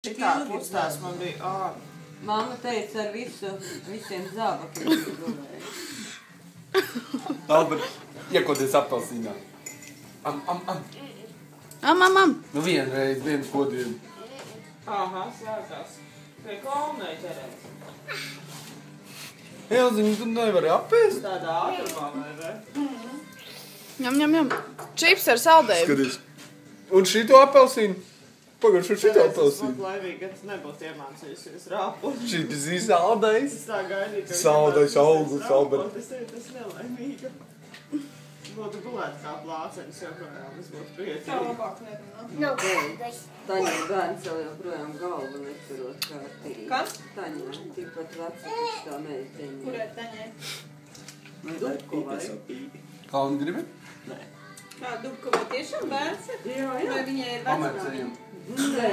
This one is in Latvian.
Šitā kustās man bija, Mamma teica ar visiem zābakiem gulēja. Albert, iekoties apelsīnā. Nu vienreiz, viens kodiem. aha, sākās. Pie kolnei ķerēs. Elziņ, tu nevari apēst? Tādā ātrumā, vai ne? Ņem. Čips ar saldējumu. Skaties. Un šito apelsīnu? Pagaršo šito apelsīnu. Es laimīgi, ka tas nebūtu iemācījusies rāpot. Šitas saldējs. Es tā gaidīju, ka Saldējs, augurs, Albert. Tas nelaimīga. Būtu gulēt kā plācenis joprojām, es būtu priecīgi. Tā labāk nerunā. Taņai bērns jau joprojām galvu neturot kārtīgi. Kas? Taņai, tikpat veca, taču tā meiteņa. Kurai taņai? Dubku vai? Kā un gribi? Tā Dubka vai tiešām bērns ir? Jā. Vai viņai ir vecāki? Pamercējam. Nē.